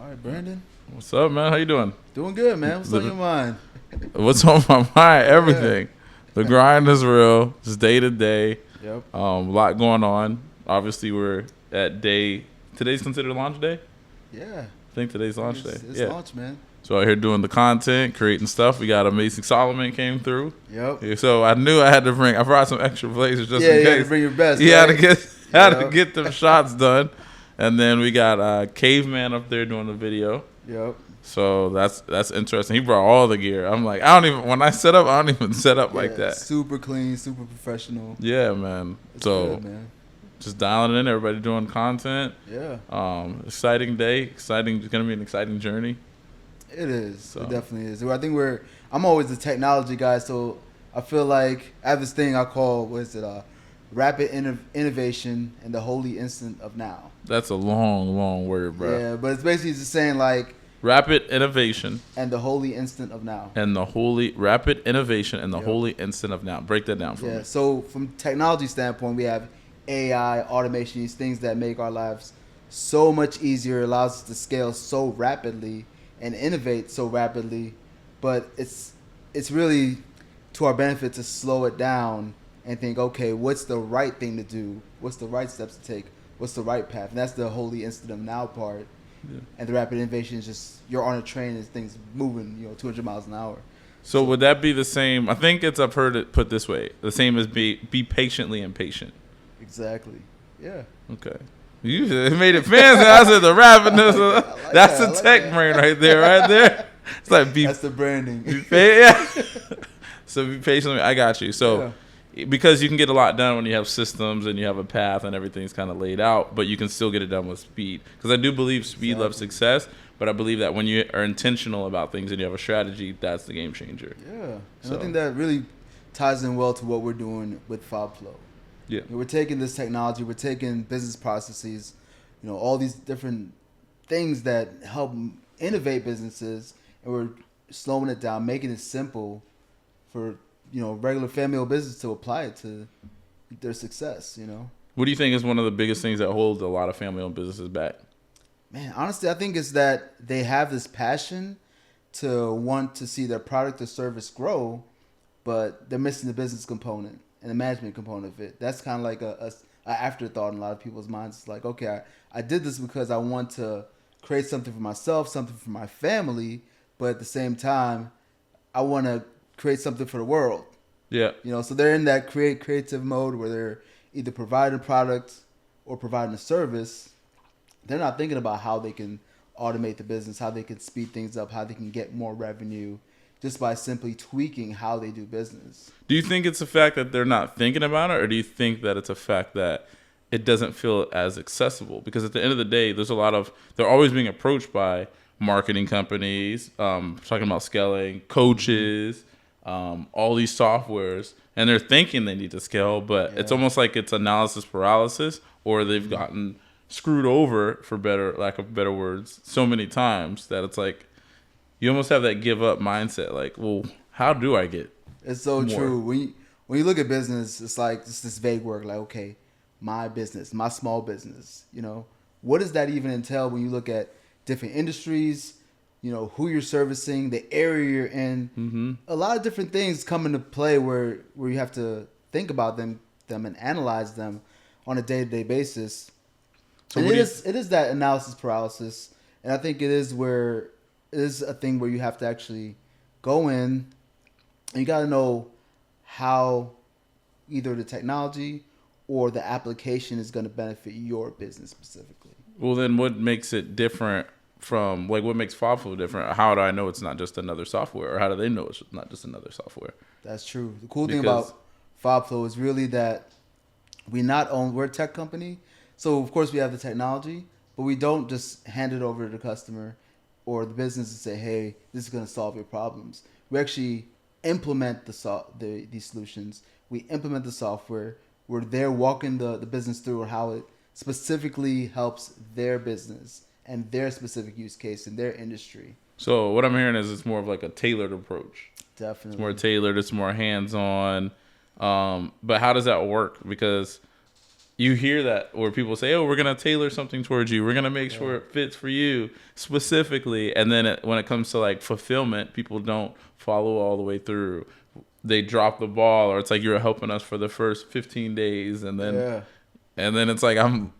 All right, Brandon. What's up, man? How you doing? Doing good, man. What's on your mind? What's on my mind? Everything. The grind is real. Just day to day. Yep. A lot going on. Obviously, we're at day. Today's considered launch day. Yeah. I think today's launch day. It's launch, man. So out here doing the content, creating stuff. We got Amazing Solomon came through. Yep. So I knew I had to bring. I brought some extra blazers just in case. You had to bring your best. Yeah, right? had to get them shots done. And then we got Caveman up there doing the video. Yep. So that's interesting. He brought all the gear. I'm like, when I set up, I don't even set up like that. Super clean, super professional. Yeah, man. It's so good, man. Just dialing in, everybody doing content. Yeah. Exciting day. It's gonna be an exciting journey. It is. So. It definitely is. I think I'm always a technology guy, so I feel like I have this thing I call rapid innovation and the holy instant of now. That's a long word, bro. Yeah, but it's basically just saying like rapid innovation and the holy instant of now. And the rapid innovation and the holy instant of now. Break that down for me. Yeah. So from technology standpoint, we have AI, automation, these things that make our lives so much easier, allows us to scale so rapidly and innovate so rapidly, but it's really to our benefit to slow it down and think, okay, what's the right thing to do? What's the right steps to take? What's the right path? And that's the holy instant of now part. Yeah. And the rapid innovation is just you're on a train and things moving, 200 miles an hour. So would that be the same? I think I've heard it put this way: the same as be patiently impatient. Exactly. Yeah. Okay. You made it fancy. I said the rapidness. That's the tech brain right there. It's like that's the branding. Yeah. So be patient. I got you. So because you can get a lot done when you have systems and you have a path and everything's kind of laid out, but you can still get it done with speed. Because I do believe speed loves success, but I believe that when you are intentional about things and you have a strategy, that's the game changer. Yeah. And I think that really ties in well to what we're doing with FOBFLO. Yeah. We're taking this technology, we're taking business processes, all these different things that help innovate businesses, and we're slowing it down, making it simple for, regular family business to apply it to their success, What do you think is one of the biggest things that holds a lot of family-owned businesses back? Man, honestly, I think it's that they have this passion to want to see their product or service grow, but they're missing the business component and the management component of it. That's kind of like a afterthought in a lot of people's minds. It's like, okay, I did this because I want to create something for myself, something for my family, but at the same time, I want to create something for the world. Yeah. So they're in that creative mode where they're either providing a product or providing a service. They're not thinking about how they can automate the business, how they can speed things up, how they can get more revenue, just by simply tweaking how they do business. Do you think it's a fact that they're not thinking about it, or do you think that it's a fact that it doesn't feel as accessible? Because at the end of the day, they're always being approached by marketing companies, talking about scaling, coaches, all these softwares, and they're thinking they need to scale, but it's almost like it's analysis paralysis, or they've gotten screwed over, for lack of better words, so many times that it's like, you almost have that give up mindset. Like, well, how do I get It's so more? True. When you look at business, it's like just this vague word. Like, okay, my business, my small business. What does that even entail when you look at different industries? Who you're servicing, the area you're in. Mm-hmm. A lot of different things come into play where you have to think about them and analyze them on a day-to-day basis. So and it is that analysis paralysis, and I think it is a thing where you have to actually go in and you got to know how either the technology or the application is going to benefit your business specifically. Well, then what makes it different from, what makes FOBFLO different? How do I know it's not just another software, or how do they know it's not just another software? That's true. The cool thing about FOBFLO is really that we're a tech company. So of course we have the technology, but we don't just hand it over to the customer or the business and say, hey, this is going to solve your problems. We actually implement these solutions. We implement the software. We're there walking the business through how it specifically helps their business and their specific use case in their industry. So what I'm hearing is it's more of like a tailored approach. Definitely. It's more tailored. It's more hands-on. But how does that work? Because, you hear that where people say, "Oh, we're gonna tailor something towards you. We're gonna make sure it fits for you specifically." And then when it comes to like fulfillment, people don't follow all the way through. They drop the ball, or it's like you're helping us for the first 15 days, and then it's like I'm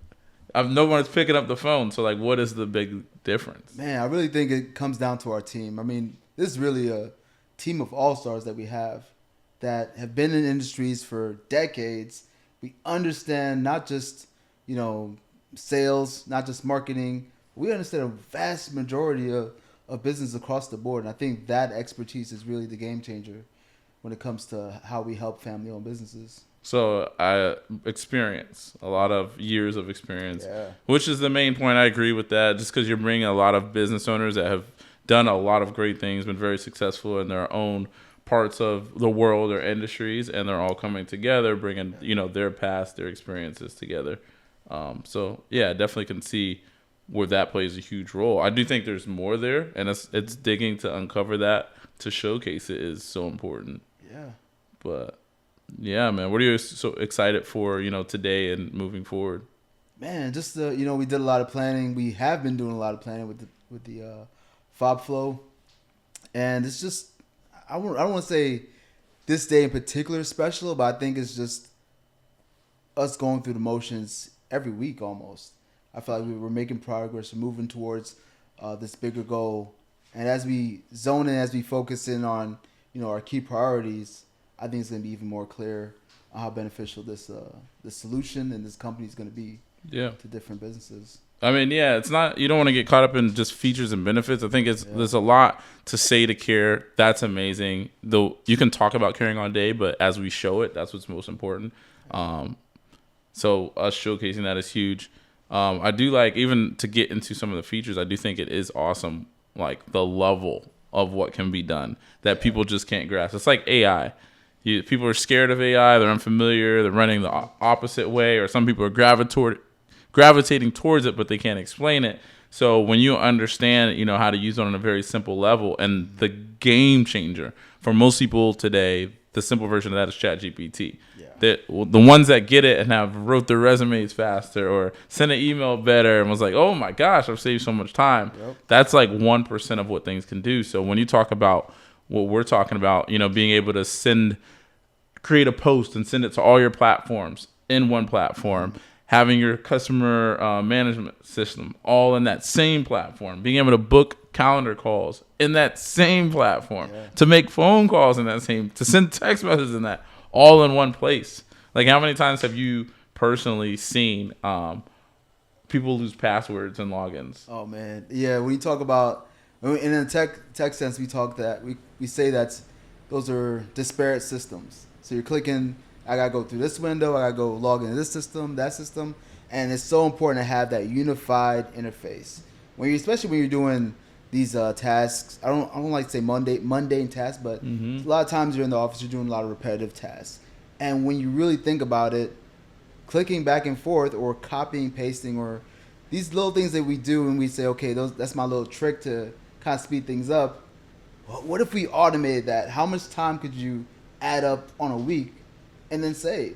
no one's picking up the phone. So like, what is the big difference? Man, I really think it comes down to our team. I mean, this is really a team of all-stars that we have that have been in industries for decades. We understand not just, sales, not just marketing. We understand a vast majority of business across the board. And I think that expertise is really the game changer when it comes to how we help family-owned businesses. So I experience a lot of years of experience, which is the main point. I agree with that, just because you're bringing a lot of business owners that have done a lot of great things, been very successful in their own parts of the world or industries, and they're all coming together, bringing their past, their experiences together. So yeah, I definitely can see where that plays a huge role. I do think there's more there, and it's digging to uncover that, to showcase it is so important. Yeah. But yeah, man, what are you so excited for, today and moving forward? Man, just we did a lot of planning. We have been doing a lot of planning with the FOBFLO, and it's just I don't want to say this day in particular is special, but I think it's just us going through the motions every week almost. I feel like we're making progress, we're moving towards this bigger goal, and as we zone in, as we focus in on our key priorities, I think it's going to be even more clear how beneficial this solution and this company is going to be to different businesses. I mean, yeah, it's not, you don't want to get caught up in just features and benefits. I think there's a lot to say to care. That's amazing. Though you can talk about caring all day, but as we show it, that's what's most important. So us showcasing that is huge. I do like, even to get into some of the features, I do think it is awesome, like the level of what can be done that people just can't grasp. It's like AI. People are scared of AI. They're unfamiliar. They're running the opposite way, or some people are gravitating towards it, but they can't explain it. So when you understand, how to use it on a very simple level, and the game changer for most people today, the simple version of that is ChatGPT. The ones that get it and have wrote their resumes faster or sent an email better and was like, oh my gosh, I've saved so much time. That's like 1% of what things can do. So when you talk about what we're talking about, being able to create a post and send it to all your platforms in one platform, having your customer management system all in that same platform, being able to book calendar calls in that same platform, to make phone calls in that same, to send text messages in that, all in one place. Like, how many times have you personally seen people lose passwords and logins? Oh man, yeah. When you talk about, in a tech sense, we say that those are disparate systems. So you're clicking, I gotta go through this window, I gotta go log into this system, that system, and it's so important to have that unified interface. Especially when you're doing these tasks, I don't like to say mundane tasks, but a lot of times you're in the office, you're doing a lot of repetitive tasks, and when you really think about it, clicking back and forth or copying, pasting, or these little things that we do, and we say, okay, that's my little trick to kind of speed things up. What if we automated that? How much time could you add up on a week and then save?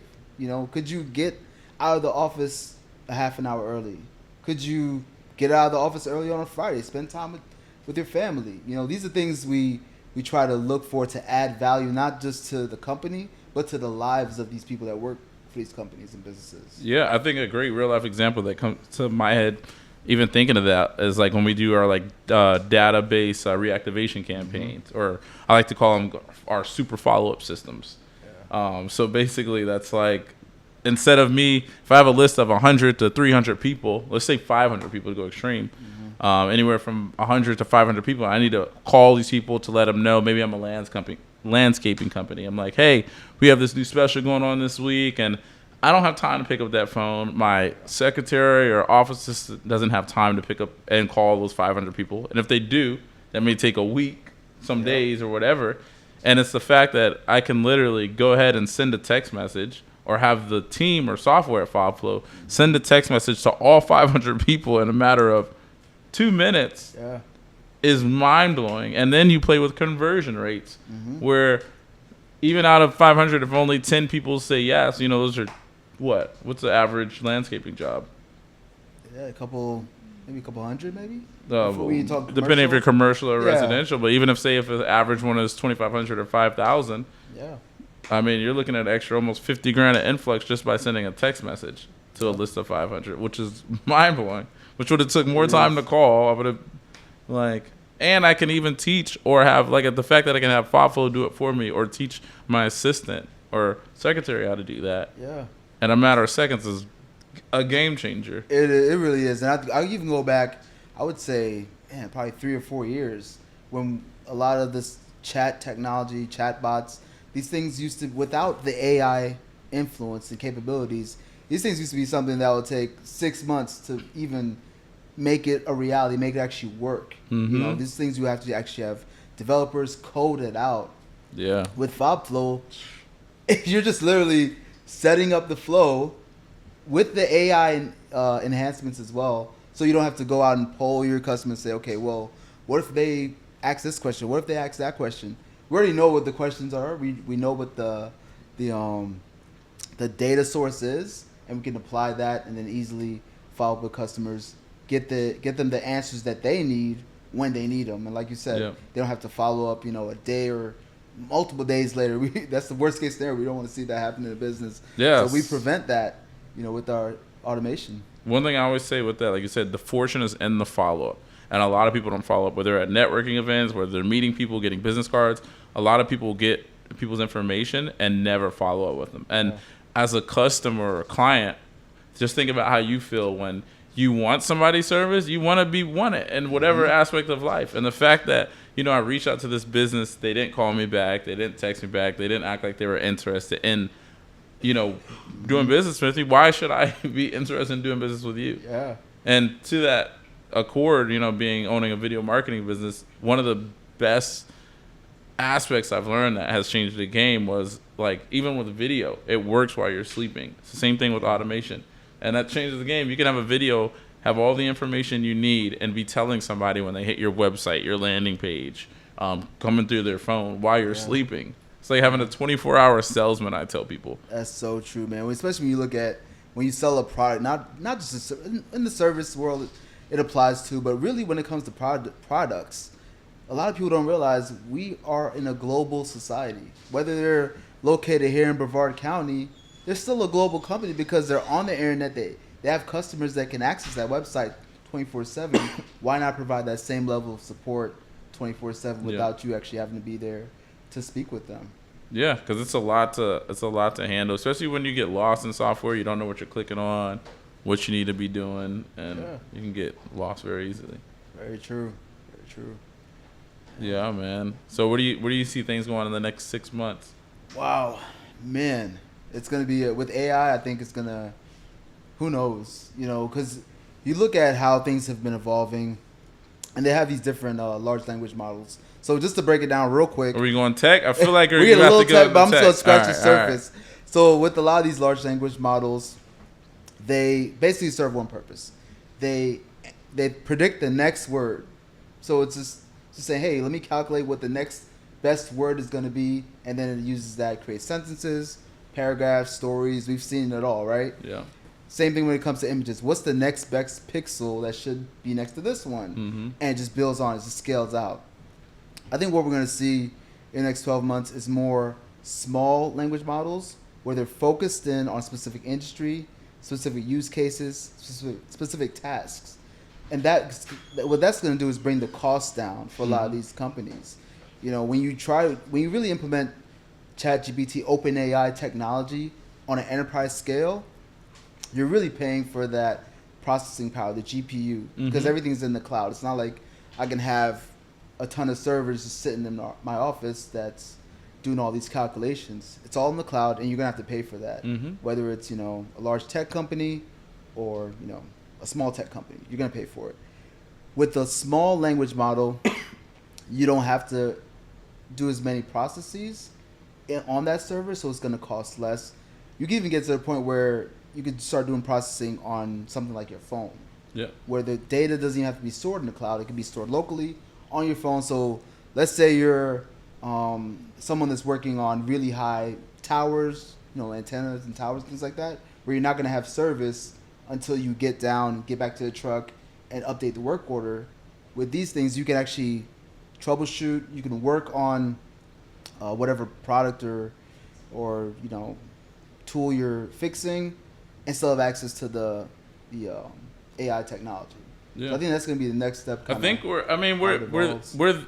Could you get out of the office a half an hour early? Could you get out of the office early on a Friday? Spend time with your family. These are things we try to look for to add value, not just to the company, but to the lives of these people that work for these companies and businesses. Yeah, I think a great real life example that comes to my head, even thinking of that, is like when we do our database reactivation campaigns, or I like to call them our super follow-up systems. So basically that's like, instead of me, if I have a list of 100 to 300 people, let's say 500 people to go extreme, anywhere from 100 to 500 people, I need to call these people to let them know. Maybe I'm a landscaping company. I'm like, hey, we have this new special going on this week, and I don't have time to pick up that phone. My secretary or office assistant doesn't have time to pick up and call those 500 people. And if they do, that may take a week, some days or whatever. And it's the fact that I can literally go ahead and send a text message, or have the team or software at FOBFLO send a text message to all 500 people in a matter of 2 minutes. Is mind-blowing. And then you play with conversion rates, where even out of 500, if only 10 people say yes, those are What's the average landscaping job? Yeah, maybe a couple hundred, maybe. Well, When you talk depending if you're commercial or Yeah. residential, but even if the average one is 2,500 or 5,000, Yeah. I mean, you're looking at extra almost 50 grand of influx just by sending a text message to a list of 500, which is mind blowing. Which would have took more time to call. I would have and I can even teach or have the fact that I can have FOBFLO do it for me or teach my assistant or secretary how to do that. Yeah. In a matter of seconds is a game changer. It really is, and I even go back. I would say, man, probably 3 or 4 years when a lot of this chat technology, chat bots, these things used to, without the AI influence and capabilities, these things used to be something that would take 6 months to even make it a reality, make it actually work. Mm-hmm. You know, these things you have to actually have developers code it out. Yeah. With FOBFLO, you're just literally setting up the flow with the AI enhancements as well. So you don't have to go out and poll your customers and say, okay, well, what if they ask this question? What if they ask that question? We already know what the questions are. We know what the data source is, and we can apply that and then easily follow up with customers, get them the answers that they need when they need them. And like you said, they don't have to follow up, a day or multiple days later. That's the worst case scenario. We don't want to see that happen in a business. Yes. So we prevent that, with our automation. One thing I always say with that, like you said, the fortune is in the follow-up. And a lot of people don't follow up, whether they're at networking events, whether they're meeting people, getting business cards. A lot of people get people's information and never follow up with them. And as a customer or client, just think about how you feel when you want somebody's service. You want to be wanted in whatever aspect of life. And the fact that, I reached out to this business, they didn't call me back, they didn't text me back, they didn't act like they were interested in doing business with me. Why should I be interested in doing business with you? Yeah. And to that accord, owning a video marketing business, one of the best aspects I've learned that has changed the game was even with video, it works while you're sleeping. It's the same thing with automation. And that changes the game. You can have a video, have all the information you need, and be telling somebody when they hit your website, your landing page, coming through their phone while you're sleeping. It's like having a 24-hour salesman, I tell people. That's so true, man. Especially when you look at when you sell a product, not just in the service world, it applies to, but really when it comes to products, a lot of people don't realize we are in a global society. Whether they're located here in Brevard County, they're still a global company because they're on the internet. They have customers that can access that website 24/7. Why not provide that same level of support 24/7 without you actually having to be there to speak with them? Yeah, because it's a lot to handle, especially when you get lost in software. You don't know what you're clicking on, what you need to be doing, and you can get lost very easily. Very true. Very true. Yeah, man. So where do you see things going in the next 6 months? Wow, man, it's gonna be with AI. I think it's gonna. Who knows? Because you look at how things have been evolving, and they have these different large language models. So just to break it down real quick. Are we going tech? I feel like we get a little tech, but I'm just tech. gonna scratch the All surface. So with a lot of these large language models, they basically serve one purpose. They predict the next word. So it's just saying, hey, let me calculate what the next best word is going to be, and then it uses that to create sentences, paragraphs, stories. We've seen it all, right? Yeah. Same thing when it comes to images. What's the next best pixel that should be next to this one? Mm-hmm. And it just builds on, it just scales out. I think what we're going to see in the next 12 months is more small language models where they're focused in on specific industry, specific use cases, specific tasks. And what that's going to do is bring the cost down for a lot of these companies. When you really implement ChatGPT, OpenAI technology on an enterprise scale, you're really paying for that processing power, the GPU, because everything's in the cloud. It's not like I can have a ton of servers just sitting in my office that's doing all these calculations. It's all in the cloud, and you're gonna have to pay for that. Whether it's a large tech company or a small tech company, you're gonna pay for it. With a small language model, you don't have to do as many processes on that server, so it's gonna cost less. You can even get to the point where you could start doing processing on something like your phone. Yeah. Where the data doesn't even have to be stored in the cloud. It can be stored locally on your phone. So let's say you're someone that's working on really high towers, antennas and towers, things like that. where you're not going to have service until you get back to the truck, and update the work order. With these things, you can actually troubleshoot. You can work on whatever product or tool you're fixing, and still have access to the AI technology. Yeah. So I think that's going to be the next step. I think we're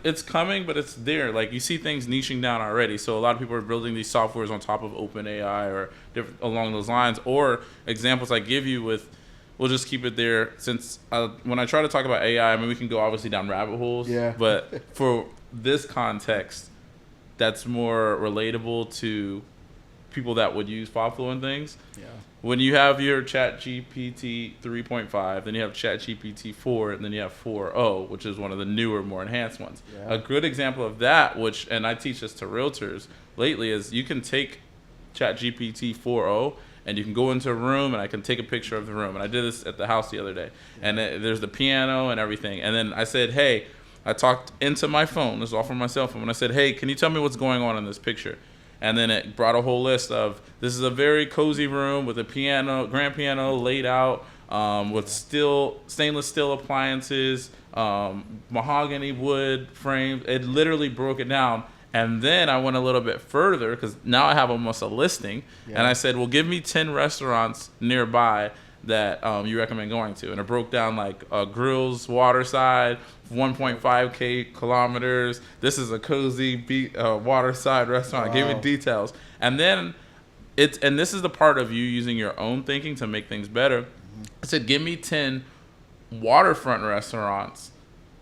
it's coming, but it's there. Like, you see things niching down already. So a lot of people are building these softwares on top of OpenAI or different along those lines. Or examples I give you with, we'll just keep it there, since when I try to talk about AI, I mean, we can go obviously down rabbit holes. Yeah. But for this context, that's more relatable to people that would use FOBFLO and things. Yeah. When you have your ChatGPT 3.5, then you have ChatGPT 4, and then you have 4.0, which is one of the newer, more enhanced ones. Yeah. A good example of that, and I teach this to realtors lately, is you can take ChatGPT 4.0 and you can go into a room and I can take a picture of the room. And I did this at the house the other day. Yeah. And there's the piano and everything. And then I said, hey, I talked into my phone. This is all from my cell phone. And I said, hey, can you tell me what's going on in this picture? And then it brought a whole list of, this is a very cozy room with a piano, grand piano laid out with stainless steel appliances, mahogany wood frames. It literally broke it down. And then I went a little bit further because now I have almost a listing. Yeah. And I said, well, give me 10 restaurants nearby that you recommend going to. And it broke down like Grills, Waterside, 1.5 kilometers. This is a cozy waterside restaurant. Wow. Gave me details. And then and this is the part of you using your own thinking to make things better. Mm-hmm. I said, give me 10 waterfront restaurants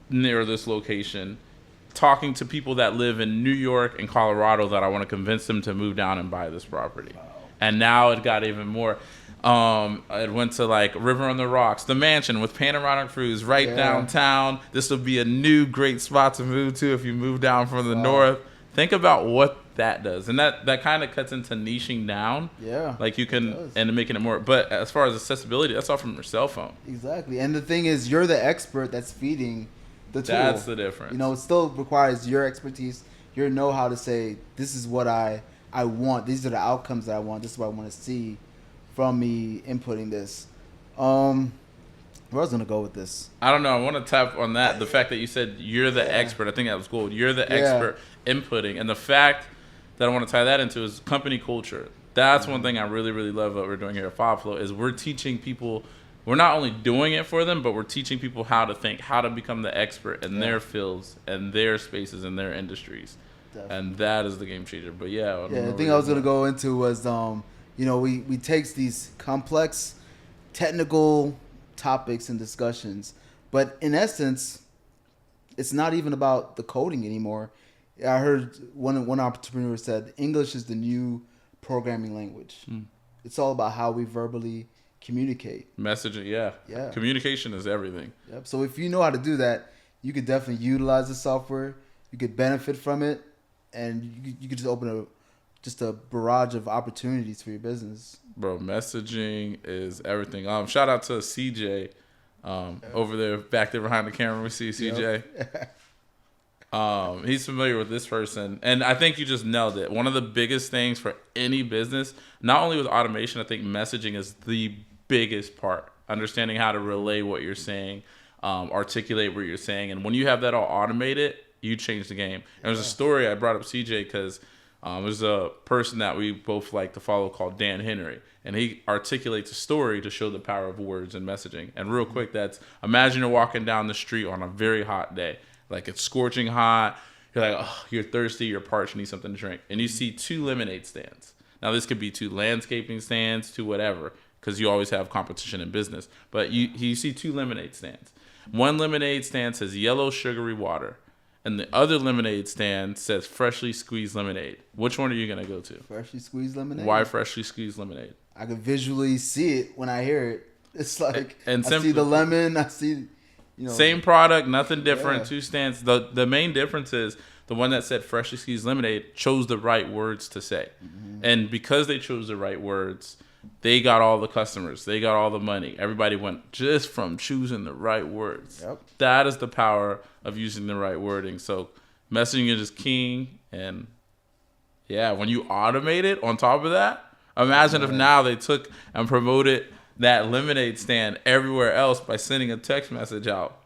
near this location, talking to people that live in New York and Colorado that I want to convince them to move down and buy this property. Wow. And now it got even more. It went to like River on the Rocks, the mansion with panoramic views right downtown. This will be a new great spot to move to if you move down from the north. Think about what that does. And that kind of cuts into niching down. Yeah. Like you can, and making it more. But as far as accessibility, that's all from your cell phone. Exactly. And the thing is, you're the expert that's feeding the tool. That's the difference. It still requires your expertise, your know-how to say, this is what I want. These are the outcomes that I want. This is what I want to see from me inputting this. Where I was going to go with this? I don't know. I want to tap on that. The fact that you said you're the expert. I think that was cool. You're the expert inputting. And the fact that I want to tie that into is company culture. That's one thing I really, really love what we're doing here at FOBFLO is we're teaching people. We're not only doing it for them, but we're teaching people how to think, how to become the expert in their fields and their spaces and their industries. Definitely. And that is the game changer. But the thing I was going to go into was, we take these complex technical topics and discussions, but in essence, it's not even about the coding anymore. I heard one entrepreneur said English is the new programming language. It's all about how we verbally communicate. Messaging, yeah. Communication is everything. Yep. So if you know how to do that, you could definitely utilize the software. You could benefit from it, and you could just open a barrage of opportunities for your business. Bro, messaging is everything. Shout out to CJ over there, back there behind the camera. We see CJ. Yep. He's familiar with this person, and I think you just nailed it. One of the biggest things for any business, not only with automation, I think messaging is the biggest part. Understanding how to relay what you're saying, articulate what you're saying, and when you have that all automated, you change the game. And there's a story I brought up CJ because there's a person that we both like to follow called Dan Henry, and he articulates a story to show the power of words and messaging. And real quick, imagine you're walking down the street on a very hot day. Like it's scorching hot. You're like, oh, you're thirsty, you're parched, you need something to drink. And you see 2 lemonade stands. Now, this could be 2 landscaping stands, 2 whatever, because you always have competition in business. But you see 2 lemonade stands. One lemonade stand says yellow sugary water, and the other lemonade stand says freshly squeezed lemonade. Which one are you going to go to? Freshly squeezed lemonade. Why freshly squeezed lemonade? I can visually see it when I hear it. It's like, I see the lemon, I see... Same product, nothing different, 2 stands. The main difference is the one that said freshly squeezed lemonade chose the right words to say. Mm-hmm. And because they chose the right words, they got all the customers. They got all the money. Everybody went just from choosing the right words. Yep. That is the power of using the right wording. So messaging is just king. And when you automate it on top of that, Imagine if now they took and promoted that lemonade stand everywhere else by sending a text message out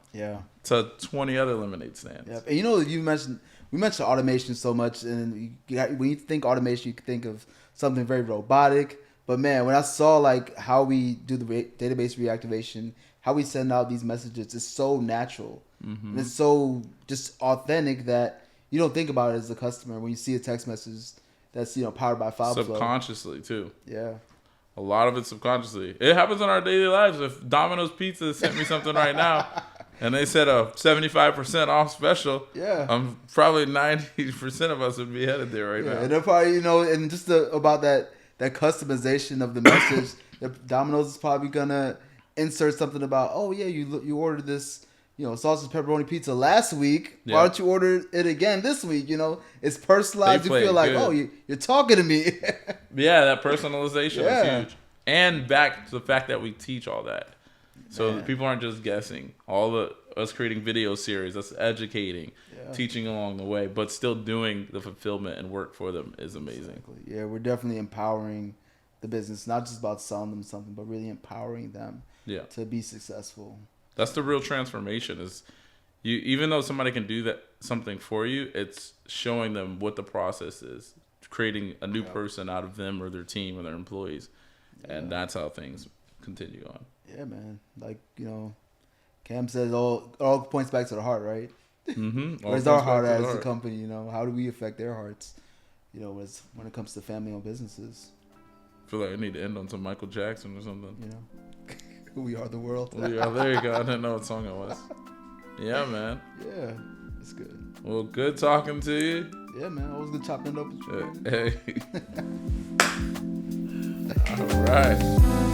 to 20 other lemonade stands. Yeah, and we mentioned automation so much, and when you think automation, you think of something very robotic. But man, when I saw like how we do the database reactivation, how we send out these messages, it's so natural. And it's so just authentic that you don't think about it as a customer when you see a text message that's powered by FOBFLO. Subconsciously too. Yeah. A lot of it subconsciously. It happens in our daily lives. If Domino's Pizza sent me something right now, and they said a 75% off special, probably 90% of us would be headed there right now. And they're probably, and just about that customization of the message, Domino's is probably gonna insert something about, oh yeah, you ordered this, sausage pepperoni pizza last week. Why don't you order it again this week? It's personalized. You feel like, oh, you're talking to me. Yeah, that personalization is huge. And back to the fact that we teach all that. So people aren't just guessing. Us creating video series, us educating, teaching along the way, but still doing the fulfillment and work for them is amazing. Exactly. Yeah, we're definitely empowering the business, not just about selling them something, but really empowering them to be successful. That's the real transformation. Is even though somebody can do something for you, it's showing them what the process is, creating a new person out of them or their team or their employees, and that's how things continue on. Yeah, man. Like Cam says, all points back to the heart, right? Where's our heart as a company? How do we affect their hearts? When it comes to family-owned businesses. I feel like I need to end on some Michael Jackson or something. We are the world. We are. There you go. I didn't know what song it was. Yeah, man. Yeah, it's good. Well, good talking to you. Yeah, man. Always good chopping it up with you. Hey. All right.